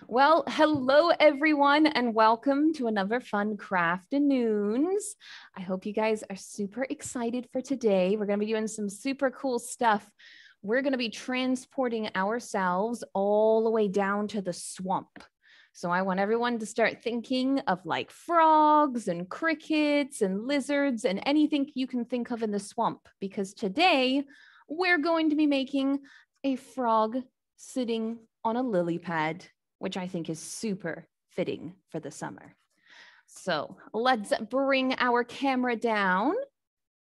Well, hello everyone, and welcome to another fun Crafternoons. I hope you guys are super excited for today. We're going to be doing some super cool stuff. We're going to be transporting ourselves all the way down to the swamp. So I want everyone to start thinking of like frogs and crickets and lizards and anything you can think of in the swamp, because today we're going to be making a frog sitting on a lily pad, which I think is super fitting for the summer. So let's bring our camera down.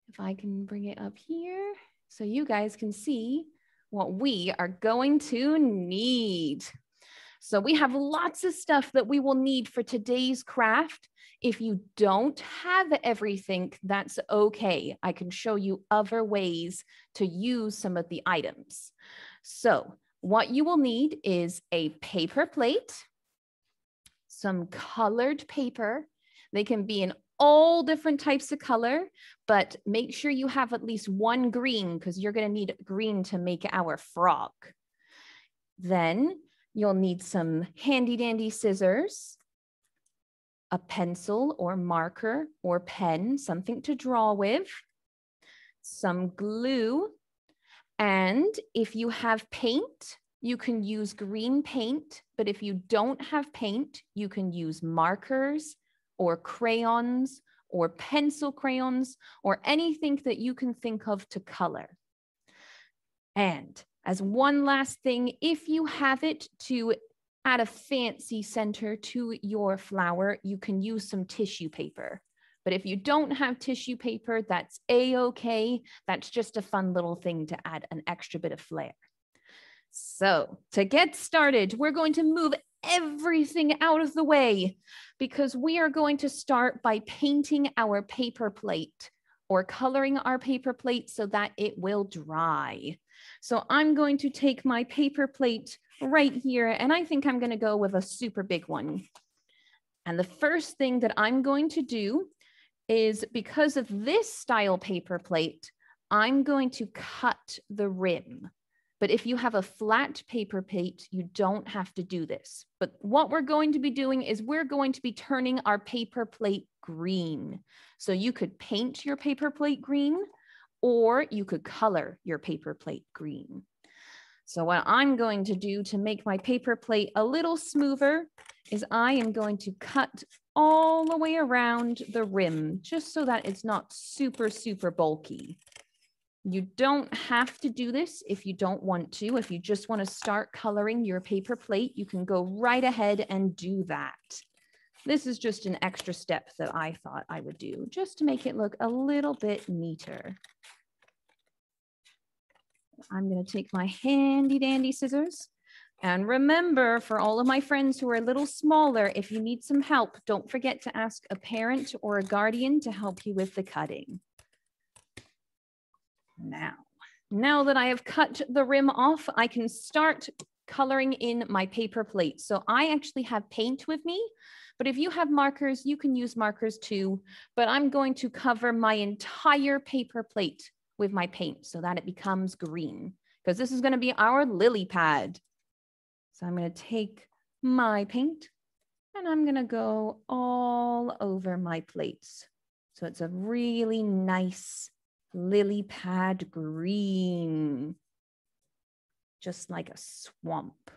If I can bring it up here so you guys can see what we are going to need. So we have lots of stuff that we will need for today's craft. If you don't have everything, that's okay. I can show you other ways to use some of the items. So what you will need is a paper plate, some colored paper. They can be in all different types of color, but make sure you have at least one green because you're going to need green to make our frog. Then you'll need some handy dandy scissors, a pencil or marker or pen, something to draw with, some glue. And if you have paint, you can use green paint, but if you don't have paint, you can use markers or crayons or pencil crayons or anything that you can think of to color. And as one last thing, if you have it to add a fancy center to your flower, you can use some tissue paper. But if you don't have tissue paper, that's a-okay. That's just a fun little thing to add an extra bit of flair. So to get started, we're going to move everything out of the way because we are going to start by painting our paper plate or coloring our paper plate so that it will dry. So I'm going to take my paper plate right here, and I think I'm going to go with a super big one. And the first thing that I'm going to do is, because of this style paper plate, I'm going to cut the rim. But if you have a flat paper plate, you don't have to do this. But what we're going to be doing is we're going to be turning our paper plate green. So you could paint your paper plate green, or you could color your paper plate green. So what I'm going to do to make my paper plate a little smoother is I am going to cut all the way around the rim, just so that it's not super, super bulky. You don't have to do this if you don't want to. If you just want to start coloring your paper plate, you can go right ahead and do that. This is just an extra step that I thought I would do, just to make it look a little bit neater. I'm going to take my handy dandy scissors. And remember, for all of my friends who are a little smaller, if you need some help, don't forget to ask a parent or a guardian to help you with the cutting. Now that I have cut the rim off, I can start coloring in my paper plate. So I actually have paint with me, but if you have markers, you can use markers too. But I'm going to cover my entire paper plate with my paint so that it becomes green, because this is going to be our lily pad. So I'm going to take my paint and I'm going to go all over my plates. So it's a really nice lily pad green, just like a swamp.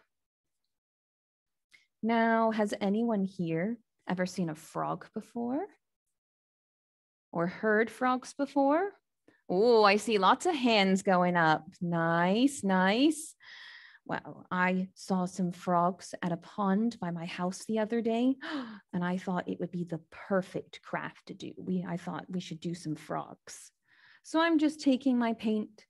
Now, has anyone here ever seen a frog before? Or heard frogs before? Oh, I see lots of hands going up. Nice, nice. Well, I saw some frogs at a pond by my house the other day, and I thought it would be the perfect craft to do. I thought we should do some frogs. So I'm just taking my paint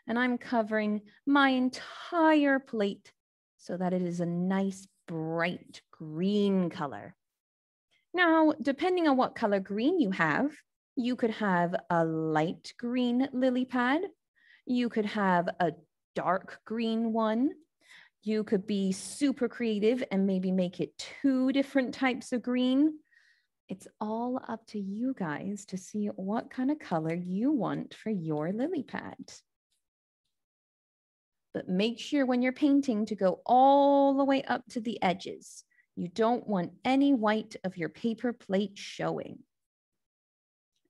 and I'm covering my entire plate so that it is a nice, bright green color. Now, depending on what color green you have, you could have a light green lily pad. You could have a dark green one. You could be super creative and maybe make it 2 different types of green. It's all up to you guys to see what kind of color you want for your lily pad. but make sure when you're painting to go all the way up to the edges. You don't want any white of your paper plate showing.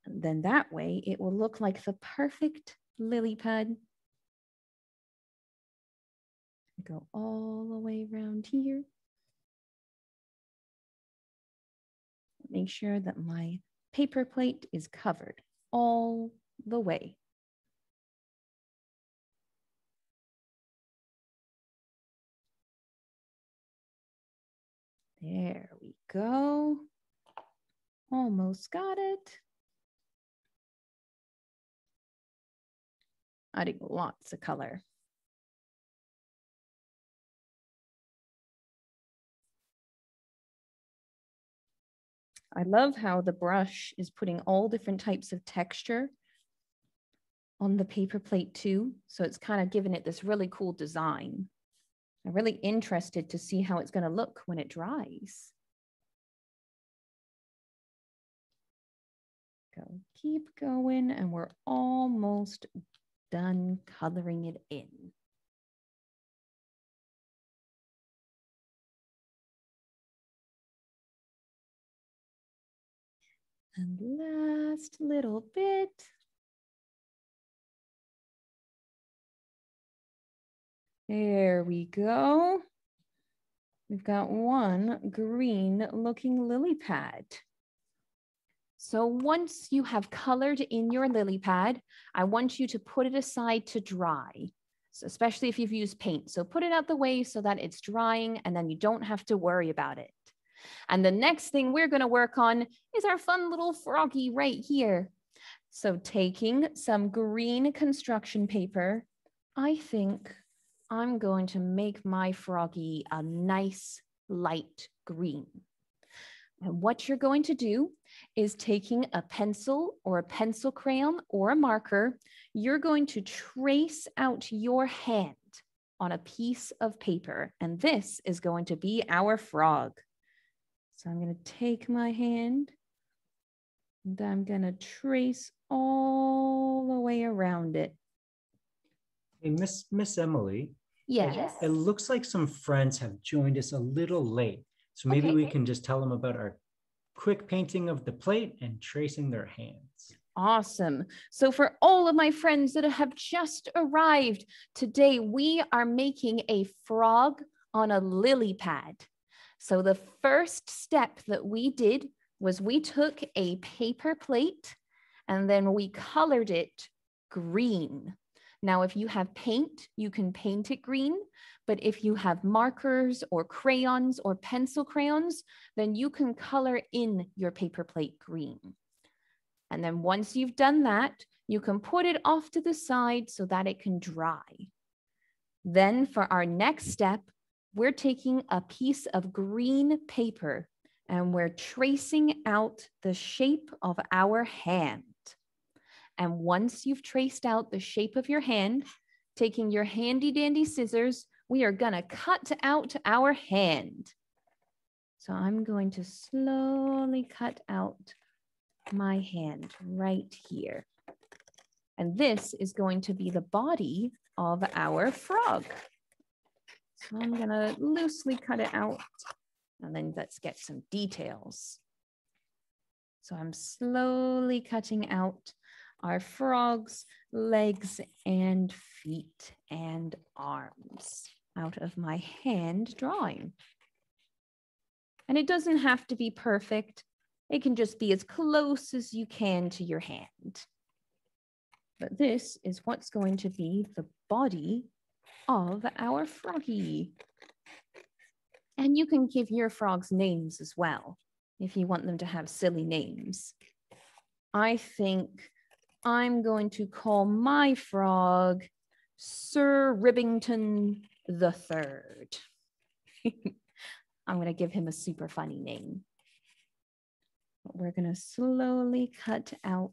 And then that way it will look like the perfect lily pad. Go all the way around here. Make sure that my paper plate is covered all the way. There we go. Almost got it. Adding lots of color. I love how the brush is putting all different types of texture on the paper plate too. So it's kind of giving it this really cool design. I'm really interested to see how it's going to look when it dries. Go, keep going, and we're almost done coloring it in. And last little bit. There we go. We've got one green looking lily pad. So once you have colored in your lily pad, I want you to put it aside to dry, so especially if you've used paint. So put it out the way so that it's drying and then you don't have to worry about it. And the next thing we're going to work on is our fun little froggy right here. So taking some green construction paper, I think I'm going to make my froggy a nice light green. And what you're going to do is taking a pencil or a pencil crayon or a marker, you're going to trace out your hand on a piece of paper. And this is going to be our frog. So I'm going to take my hand and I'm going to trace all the way around it. Hey, Miss Emily. Yes. It looks like some friends have joined us a little late. So maybe we can just tell them about our quick painting of the plate and tracing their hands. Awesome. So for all of my friends that have just arrived, today we are making a frog on a lily pad. So the first step that we did was we took a paper plate and then we colored it green. Now, if you have paint, you can paint it green, but if you have markers or crayons or pencil crayons, then you can color in your paper plate green. And then once you've done that, you can put it off to the side so that it can dry. Then for our next step, we're taking a piece of green paper and we're tracing out the shape of our hand. And once you've traced out the shape of your hand, taking your handy dandy scissors, we are gonna cut out our hand. So I'm going to slowly cut out my hand right here. And this is going to be the body of our frog. So I'm gonna loosely cut it out and then let's get some details. So I'm slowly cutting out our frog's legs and feet and arms out of my hand drawing. And it doesn't have to be perfect. It can just be as close as you can to your hand. But this is what's going to be the body of our froggy. And you can give your frogs names as well, if you want them to have silly names. I think I'm going to call my frog Sir Ribbington III. I'm going to give him a super funny name. But we're going to slowly cut out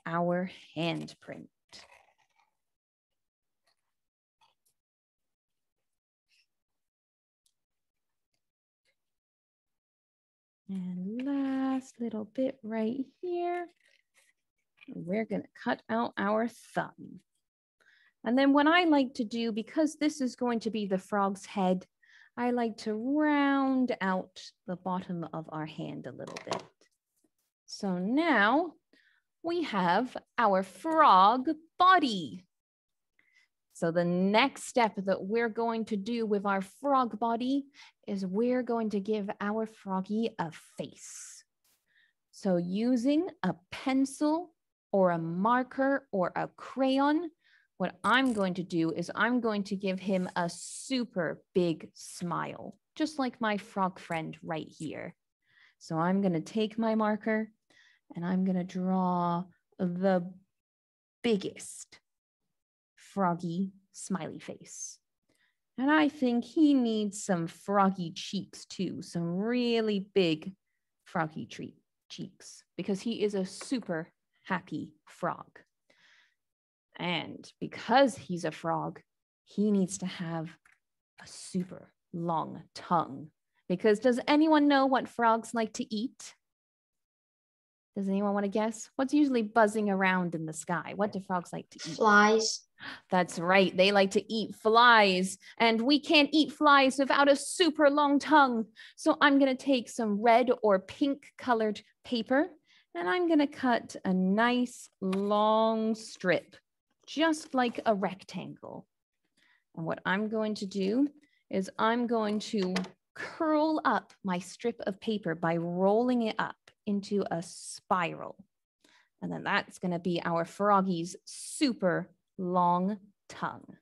our handprint. And last little bit right here, we're going to cut out our thumb. And then what I like to do, because this is going to be the frog's head, I like to round out the bottom of our hand a little bit. So now we have our frog body. So the next step that we're going to do with our frog body is we're going to give our froggy a face. So using a pencil or a marker or a crayon, what I'm going to do is I'm going to give him a super big smile, just like my frog friend right here. So I'm going to take my marker and I'm going to draw the biggest froggy smiley face. And I think he needs some froggy cheeks too, some really big froggy cheeks, because he is a super happy frog. And because he's a frog, he needs to have a super long tongue. Because does anyone know what frogs like to eat? Does anyone want to guess? What's usually buzzing around in the sky? What do frogs like to eat? Flies. That's right. They like to eat flies. And we can't eat flies without a super long tongue. So I'm going to take some red or pink colored paper and I'm going to cut a nice long strip, just like a rectangle. And what I'm going to do is I'm going to curl up my strip of paper by rolling it up into a spiral. And then that's going to be our froggy's super long tongue.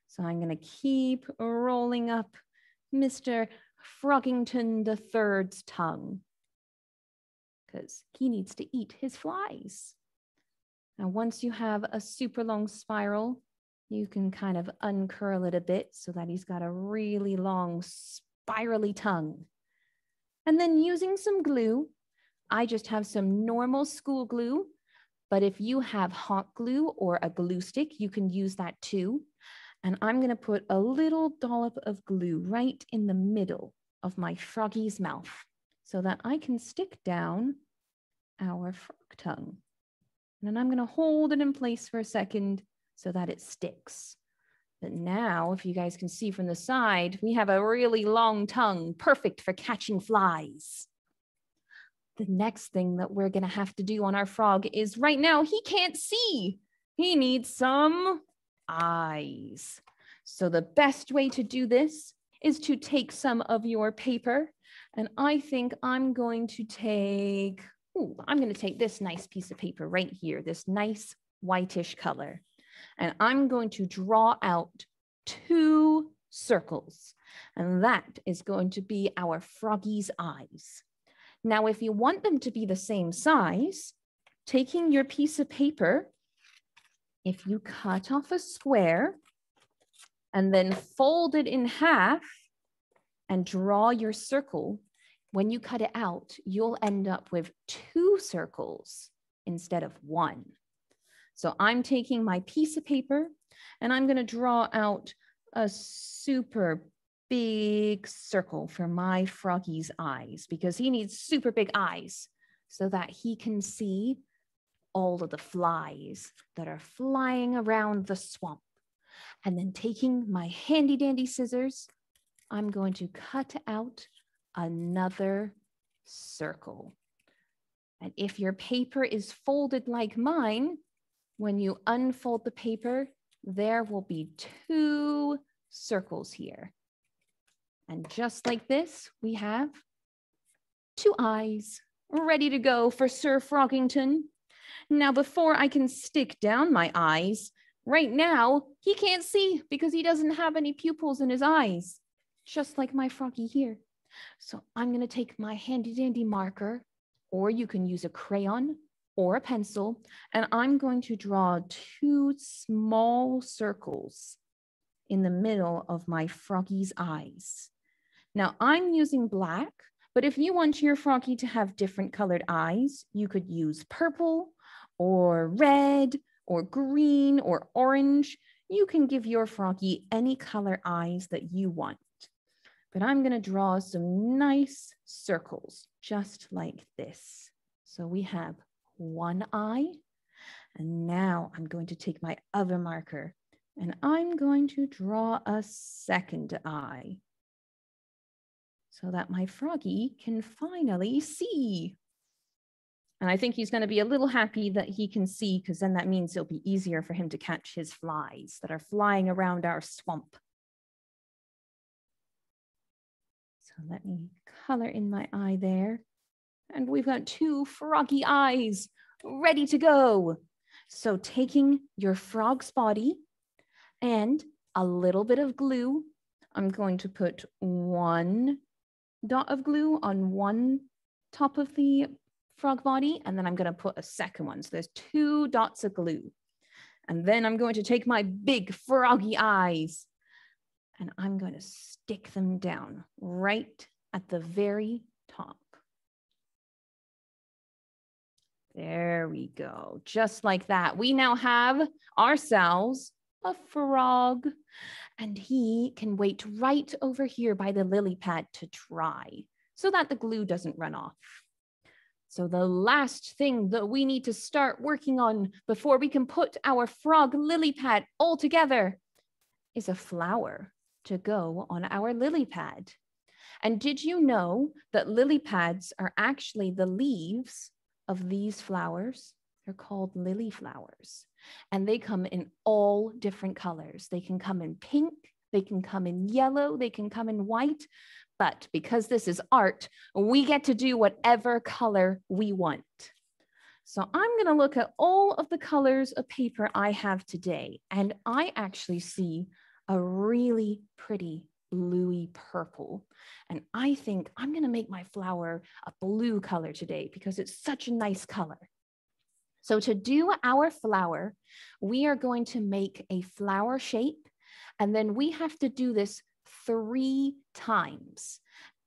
So I'm going to keep rolling up Mr. Froggington III's tongue because he needs to eat his flies. Now, once you have a super long spiral, you can kind of uncurl it a bit so that he's got a really long spirally tongue. And then using some glue, I just have some normal school glue, but if you have hot glue or a glue stick, you can use that too. And I'm going to put a little dollop of glue right in the middle of my froggy's mouth so that I can stick down our frog tongue. And then I'm going to hold it in place for a second so that it sticks. But now, if you guys can see from the side, we have a really long tongue, perfect for catching flies. The next thing that we're going to have to do on our frog is right now, he can't see. He needs some eyes. So the best way to do this is to take some of your paper. And I think I'm going to take, I'm going to take this nice piece of paper right here, this nice whitish color. And I'm going to draw out 2 circles. And that is going to be our froggy's eyes. Now, if you want them to be the same size, taking your piece of paper, if you cut off a square and then fold it in half and draw your circle, when you cut it out, you'll end up with 2 circles instead of 1. So I'm taking my piece of paper and I'm going to draw out a super big circle for my froggy's eyes because he needs super big eyes so that he can see all of the flies that are flying around the swamp. And then taking my handy dandy scissors, I'm going to cut out another circle. And if your paper is folded like mine, when you unfold the paper, there will be 2 circles here. And just like this, we have 2 eyes ready to go for Sir Froggington. Now, before I can stick down my eyes, right now, he can't see because he doesn't have any pupils in his eyes, just like my froggy here. So I'm going to take my handy dandy marker, or you can use a crayon or a pencil, and I'm going to draw 2 small circles in the middle of my froggy's eyes. Now I'm using black, but if you want your froggy to have different colored eyes, you could use purple or red or green or orange. You can give your froggy any color eyes that you want. But I'm going to draw some nice circles just like this. So we have 1 eye. And now I'm going to take my other marker And I'm going to draw a second eye so that my froggy can finally see. And I think he's going to be a little happy that he can see, because then that means it'll be easier for him to catch his flies that are flying around our swamp. So let me color in my eye there. And we've got 2 froggy eyes ready to go. So taking your frog's body and a little bit of glue, I'm going to put 1 dot of glue on one top of the frog body, and then I'm going to put a second one. So there's 2 dots of glue. And then I'm going to take my big froggy eyes and I'm going to stick them down right at the very top. There we go. Just like that. We now have ourselves a frog, and he can wait right over here by the lily pad to dry so that the glue doesn't run off. So the last thing that we need to start working on before we can put our frog lily pad all together is a flower to go on our lily pad. And did you know that lily pads are actually the leaves of these flowers? They're called lily flowers, and they come in all different colors. They can come in pink, they can come in yellow, they can come in white. But because this is art, we get to do whatever color we want. So I'm going to look at all of the colors of paper I have today, and I actually see a really pretty bluey purple. And I think I'm going to make my flower a blue color today because it's such a nice color. So to do our flower, we are going to make a flower shape, and then we have to do this 3 times.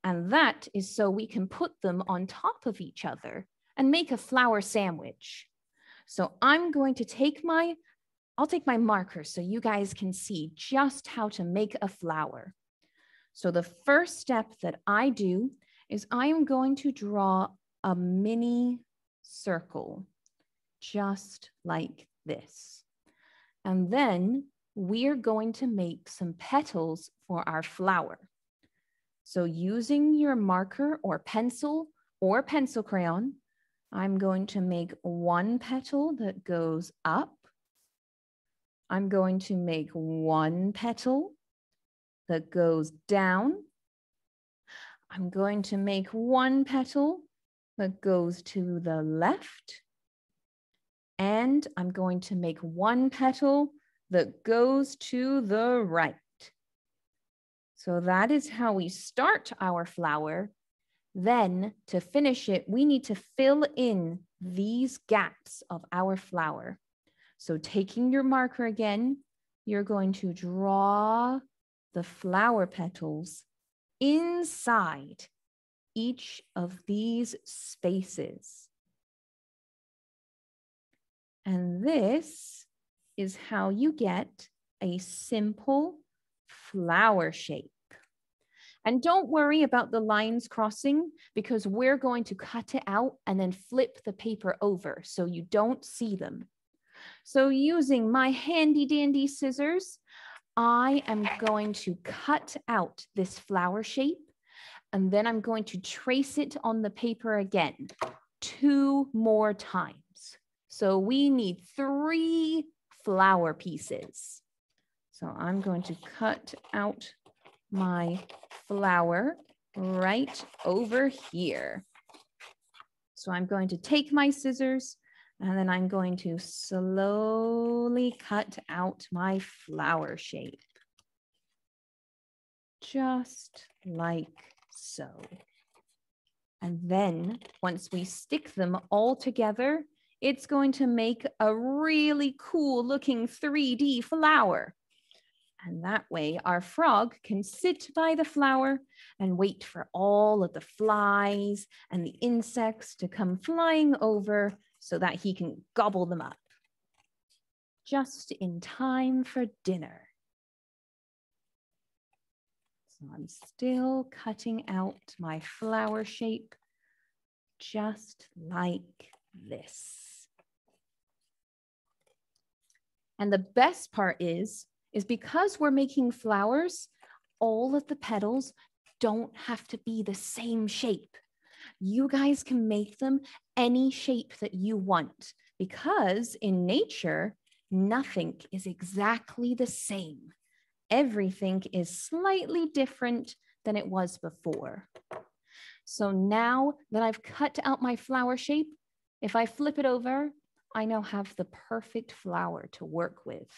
And that is so we can put them on top of each other and make a flower sandwich. So I'm going to take I'll take my marker so you guys can see just how to make a flower. So the first step that I do is I am going to draw a mini circle, just like this. And then we're going to make some petals for our flower. So using your marker or pencil crayon, I'm going to make 1 petal that goes up. I'm going to make 1 petal that goes down. I'm going to make 1 petal that goes to the left. And I'm going to make 1 petal that goes to the right. So that is how we start our flower. Then to finish it, we need to fill in these gaps of our flower. So taking your marker again, you're going to draw the flower petals inside each of these spaces. And this is how you get a simple flower shape. And don't worry about the lines crossing, because we're going to cut it out and then flip the paper over so you don't see them. So using my handy dandy scissors, I am going to cut out this flower shape, and then I'm going to trace it on the paper again 2 more times. So we need 3 flower pieces. So I'm going to cut out my flower right over here. So I'm going to take my scissors, and then I'm going to slowly cut out my flower shape. Just like so. And then once we stick them all together, it's going to make a really cool looking 3D flower. And that way our frog can sit by the flower and wait for all of the flies and the insects to come flying over so that he can gobble them up. Just in time for dinner. So I'm still cutting out my flower shape just like this. And the best part is is because we're making flowers, all of the petals don't have to be the same shape. You guys can make them any shape that you want, because in nature, nothing is exactly the same. Everything is slightly different than it was before. So now that I've cut out my flower shape, if I flip it over, I now have the perfect flower to work with.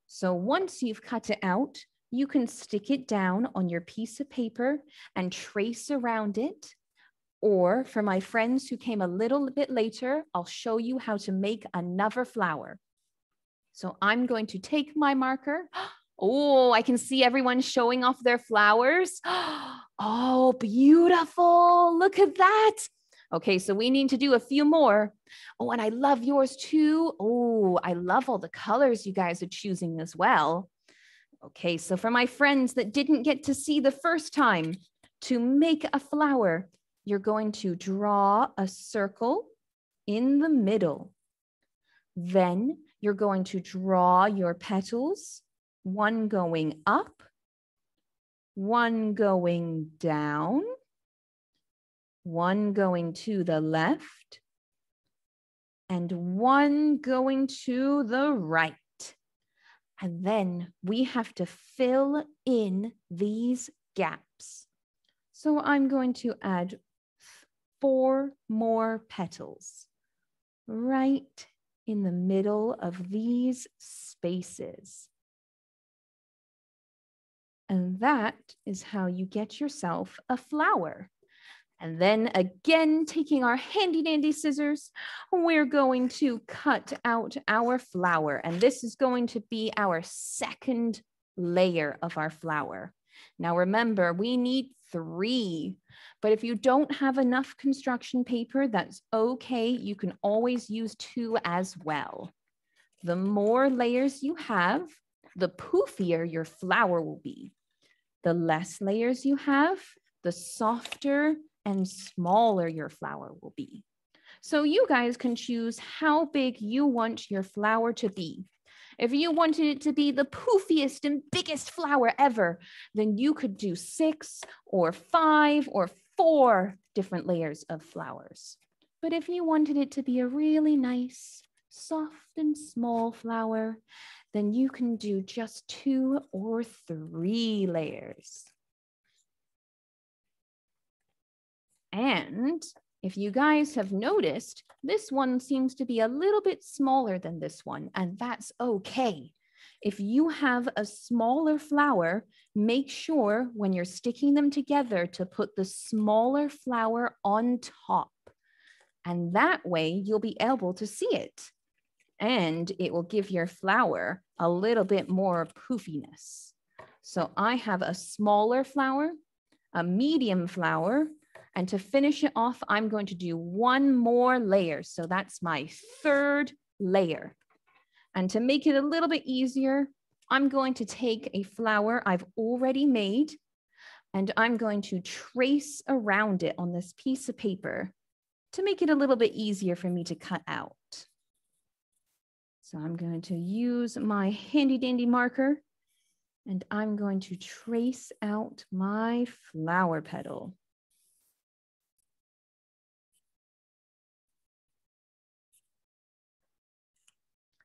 So once you've cut it out, you can stick it down on your piece of paper and trace around it. Or for my friends who came a little bit later, I'll show you how to make another flower. So I'm going to take my marker. Oh, I can see everyone showing off their flowers. Oh, beautiful. Look at that. Okay, so we need to do a few more. Oh, and I love yours too. Oh, I love all the colors you guys are choosing as well. Okay, so for my friends that didn't get to see the first time, to make a flower, you're going to draw a circle in the middle. Then you're going to draw your petals, one going up, one going down, one going to the left, and one going to the right. And then we have to fill in these gaps. So I'm going to add 4 more petals right in the middle of these spaces. And that is how you get yourself a flower. And then again, taking our handy dandy scissors, we're going to cut out our flower. And this is going to be our second layer of our flower. Now remember, we need 3, but if you don't have enough construction paper, that's okay. You can always use 2 as well. The more layers you have, the poofier your flower will be. The less layers you have, the softer and smaller your flower will be. So you guys can choose how big you want your flower to be. If you wanted it to be the poofiest and biggest flower ever, then you could do 6 or 5 or 4 different layers of flowers. But if you wanted it to be a really nice, soft and small flower, then you can do just 2 or 3 layers. And if you guys have noticed, this one seems to be a little bit smaller than this one, and that's okay. If you have a smaller flower, make sure when you're sticking them together to put the smaller flower on top. And that way you'll be able to see it. And it will give your flower a little bit more poofiness. So I have a smaller flower, a medium flower, and to finish it off, I'm going to do 1 more layer. So that's my 3rd layer. And to make it a little bit easier, I'm going to take a flower I've already made, and I'm going to trace around it on this piece of paper to make it a little bit easier for me to cut out. So I'm going to use my handy dandy marker, and I'm going to trace out my flower petal.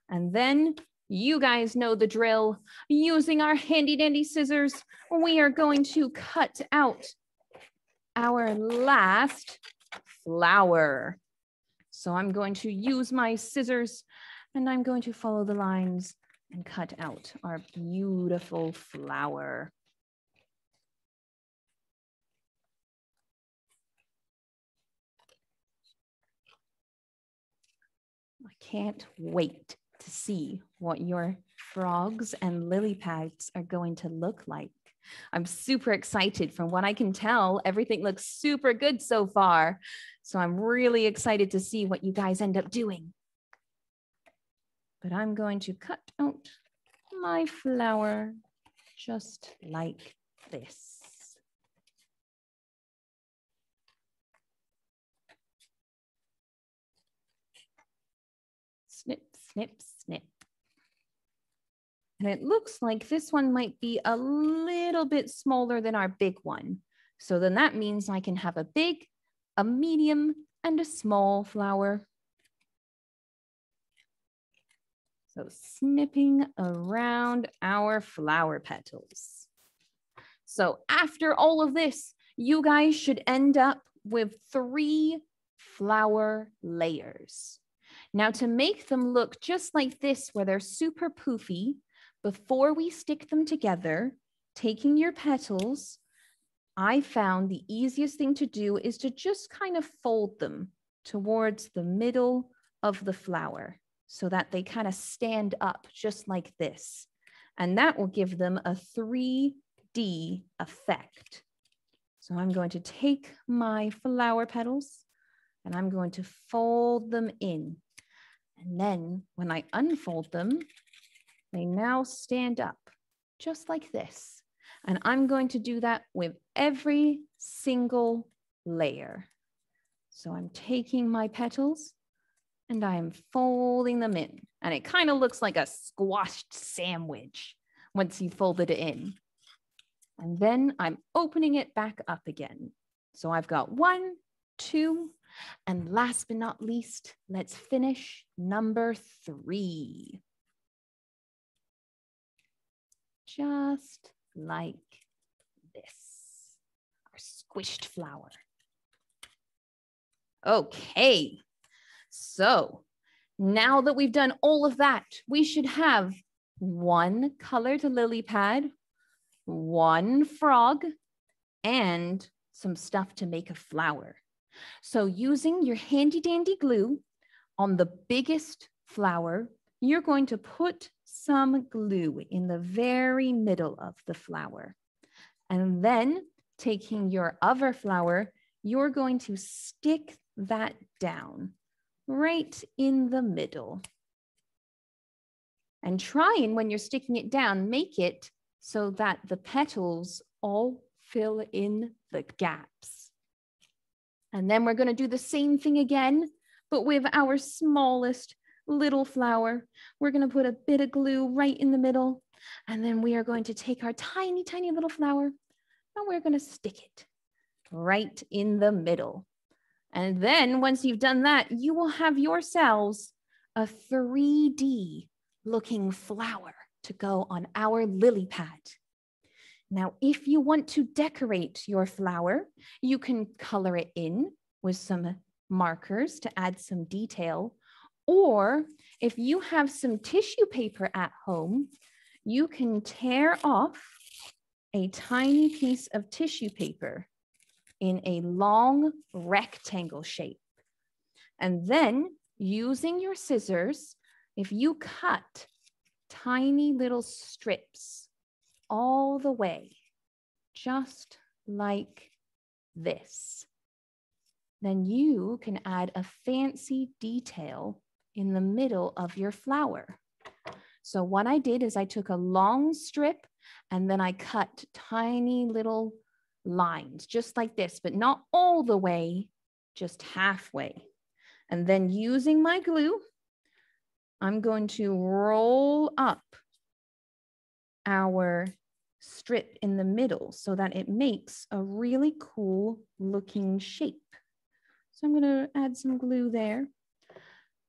And then you guys know the drill. Using our handy dandy scissors, we are going to cut out our last flower. So I'm going to use my scissors, and I'm going to follow the lines and cut out our beautiful flower. I can't wait to see what your frogs and lily pads are going to look like. I'm super excited. From what I can tell, everything looks super good so far. So I'm really excited to see what you guys end up doing. But I'm going to cut out my flower just like this. Snip, snip, snip. And it looks like this one might be a little bit smaller than our big one. So then that means I can have a big, a medium, and a small flower. So snipping around our flower petals. So after all of this, you guys should end up with 3 flower layers. Now to make them look just like this, where they're super poofy, before we stick them together, taking your petals, I found the easiest thing to do is to just kind of fold them towards the middle of the flower so that they kind of stand up just like this. And that will give them a 3D effect. So I'm going to take my flower petals and I'm going to fold them in. And then when I unfold them, they now stand up just like this. And I'm going to do that with every single layer. So I'm taking my petals and I am folding them in. And it kind of looks like a squashed sandwich once you folded it in. And then I'm opening it back up again. So I've got 1, 2, and last but not least, let's finish number 3. Just like this, our squished flower. Okay, so now that we've done all of that, we should have 1 colored lily pad, 1 frog, and some stuff to make a flower. So using your handy dandy glue on the biggest flower, you're going to put some glue in the very middle of the flower. And then taking your other flower, you're going to stick that down right in the middle. And trying, when you're sticking it down, make it so that the petals all fill in the gaps. And then we're going to do the same thing again, but with our smallest little flower. We're going to put a bit of glue right in the middle. And then we are going to take our tiny, tiny little flower and we're going to stick it right in the middle. And then once you've done that, you will have yourselves a 3D looking flower to go on our lily pad. Now, if you want to decorate your flower, you can color it in with some markers to add some detail. Or if you have some tissue paper at home, you can tear off a tiny piece of tissue paper in a long rectangle shape. And then using your scissors, if you cut tiny little strips all the way, just like this, then you can add a fancy detail in the middle of your flower. So what I did is I took a long strip and then I cut tiny little lines just like this, but not all the way, just halfway. And then using my glue, I'm going to roll up our strip in the middle so that it makes a really cool looking shape. So I'm going to add some glue there.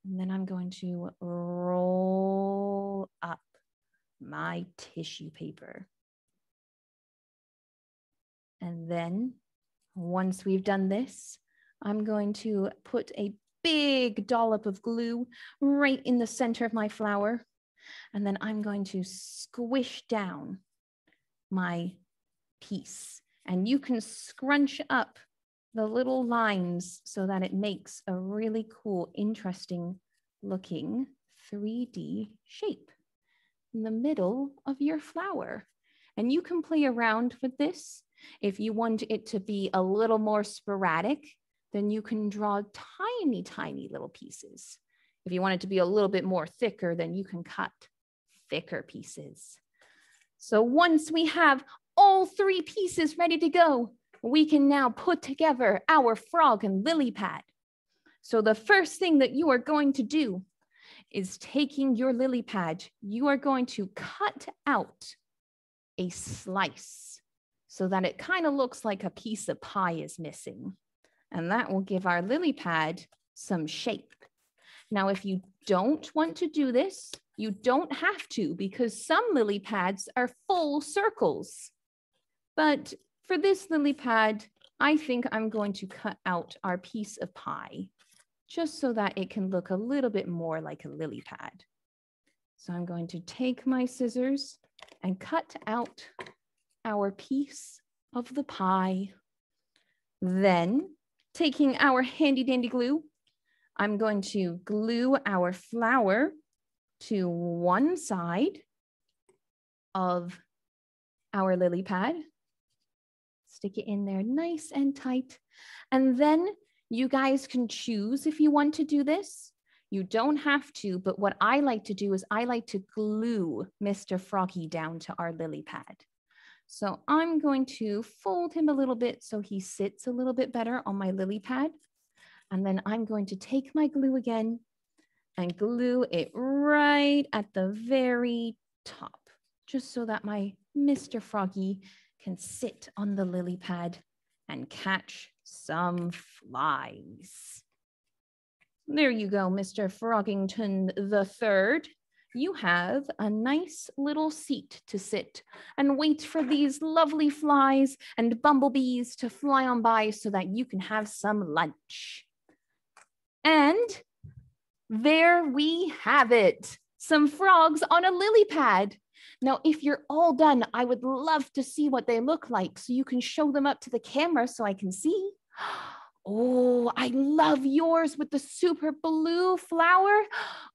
And then I'm going to roll up my tissue paper. And then once we've done this, I'm going to put a big dollop of glue right in the center of my flower. And then I'm going to squish down my piece. And you can scrunch up the little lines so that it makes a really cool, interesting looking 3D shape in the middle of your flower. And you can play around with this. If you want it to be a little more sporadic, then you can draw tiny, tiny little pieces. If you want it to be a little bit more thicker, then you can cut thicker pieces. So once we have all 3 pieces ready to go, we can now put together our frog and lily pad. So the first thing that you are going to do is taking your lily pad, you are going to cut out a slice so that it kind of looks like a piece of pie is missing. And that will give our lily pad some shape. Now, if you don't want to do this, you don't have to, because some lily pads are full circles. But for this lily pad, I think I'm going to cut out our piece of pie just so that it can look a little bit more like a lily pad. So I'm going to take my scissors and cut out our piece of the pie. Then, taking our handy dandy glue, I'm going to glue our flower to one side of our lily pad. Stick it in there nice and tight. And then you guys can choose if you want to do this. You don't have to, but what I like to do is I like to glue Mr. Froggy down to our lily pad. So I'm going to fold him a little bit so he sits a little bit better on my lily pad. And then I'm going to take my glue again and glue it right at the very top, just so that my Mr. Froggy can sit on the lily pad and catch some flies. There you go, Mr. Froggington III. You have a nice little seat to sit and wait for these lovely flies and bumblebees to fly on by so that you can have some lunch. And there we have it, some frogs on a lily pad. Now, if you're all done, I would love to see what they look like so you can show them up to the camera so I can see. Oh, I love yours with the super blue flower.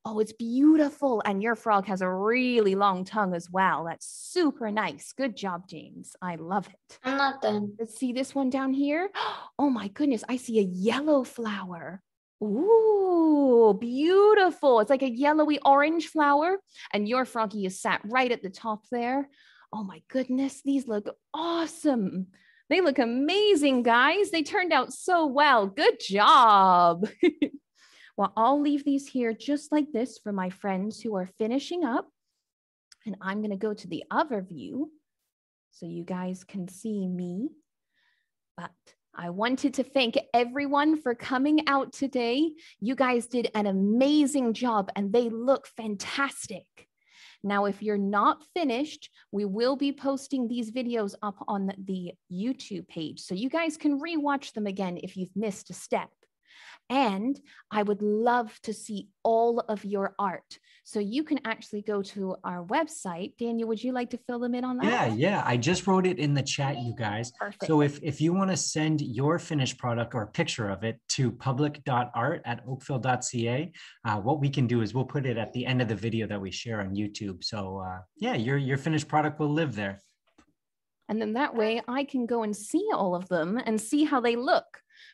Oh, it's beautiful. And your frog has a really long tongue as well. That's super nice. Good job, James. I love it. I'm not done. Let's see this one down here. Oh my goodness, I see a yellow flower. Ooh, beautiful. It's like a yellowy orange flower. And your froggy is sat right at the top there. Oh my goodness, these look awesome. They look amazing, guys. They turned out so well. Good job. Well, I'll leave these here just like this for my friends who are finishing up. And I'm going to go to the other view so you guys can see me. But I wanted to thank everyone for coming out today. You guys did an amazing job and they look fantastic. Now, if you're not finished, we will be posting these videos up on the YouTube page, so you guys can rewatch them again if you've missed a step. And I would love to see all of your art. So you can actually go to our website. Daniel, would you like to fill them in on that? Yeah. I just wrote it in the chat, you guys. Perfect. So if you want to send your finished product or a picture of it to public.art@oakville.ca, what we can do is we'll put it at the end of the video that we share on YouTube. So yeah, your finished product will live there. And then that way I can go and see all of them and see how they look.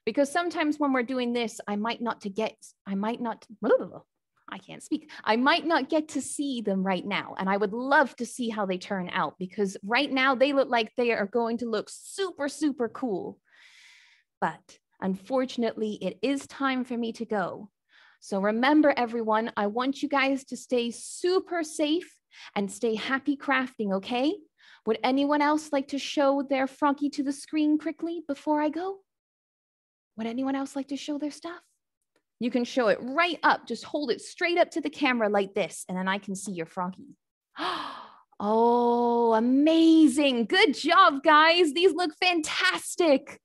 Because sometimes when we're doing this, I might not get to see them right now. And I would love to see how they turn out, because right now they look like they are going to look super, super cool. But unfortunately, it is time for me to go. So remember, everyone, I want you guys to stay super safe and stay happy crafting, okay? Would anyone else like to show their froggy to the screen quickly before I go? Would anyone else like to show their stuff? You can show it right up. Just hold it straight up to the camera like this, and then I can see your froggy. Oh, amazing. Good job, guys. These look fantastic.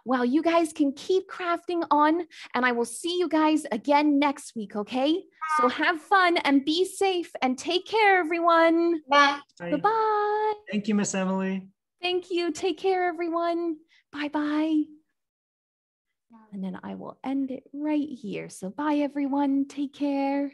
Well, you guys can keep crafting on, and I will see you guys again next week, okay? So have fun and be safe and take care, everyone. Bye. Bye-bye. Thank you, Miss Emily. Thank you. Take care, everyone. Bye-bye. And then I will end it right here. So bye, everyone. Take care.